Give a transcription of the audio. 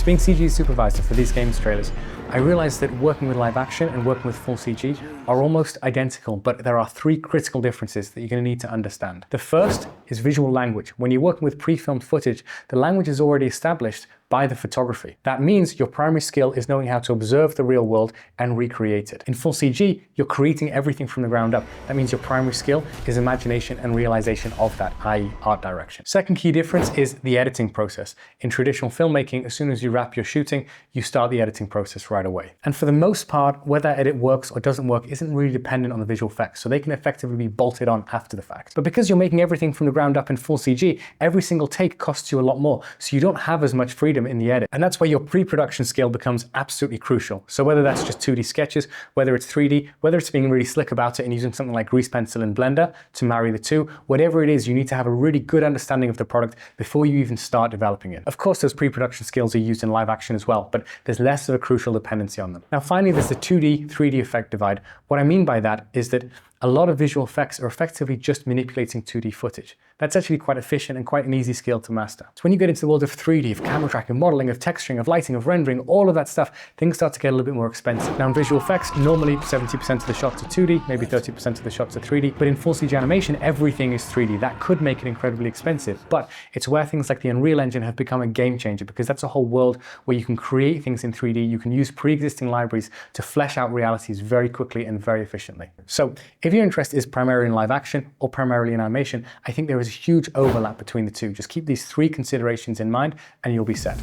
So being CG supervisor for these games trailers, I realized that working with live action and working with full CG are almost identical, but there are three critical differences that you're going to need to understand. The first is visual language. When you're working with pre-filmed footage, the language is already established by the photography. That means your primary skill is knowing how to observe the real world and recreate it. In full CG, you're creating everything from the ground up. That means your primary skill is imagination and realization of that, i.e. art direction. Second key difference is the editing process. In traditional filmmaking, as soon as you wrap your shooting, you start the editing process right away. And for the most part, whether edit works or doesn't work isn't really dependent on the visual effects, so they can effectively be bolted on after the fact. But because you're making everything from the ground up in full CG, every single take costs you a lot more, so you don't have as much freedom in the edit. And that's where your pre-production skill becomes absolutely crucial. So whether that's just 2D sketches, whether it's 3D, whether it's being really slick about it and using something like Grease Pencil and Blender to marry the two, whatever it is, you need to have a really good understanding of the product before you even start developing it. Of course, those pre-production skills are used in live action as well, but there's less of a crucial dependency on them. Now, finally, there's the 2D, 3D effect divide. What I mean by that is that a lot of visual effects are effectively just manipulating 2D footage. That's actually quite efficient and quite an easy skill to master. So when you get into the world of 3D, of camera tracking, modeling, of texturing, of lighting, of rendering, all of that stuff, things start to get a little bit more expensive. Now in visual effects, normally 70% of the shots are 2D, maybe 30% of the shots are 3D, but in full CG animation, everything is 3D. That could make it incredibly expensive, but it's where things like the Unreal Engine have become a game changer, because that's a whole world where you can create things in 3D, you can use pre-existing libraries to flesh out realities very quickly and very efficiently. So if your interest is primarily in live action or primarily in animation, I think there is a huge overlap between the two. Just keep these three considerations in mind and you'll be set.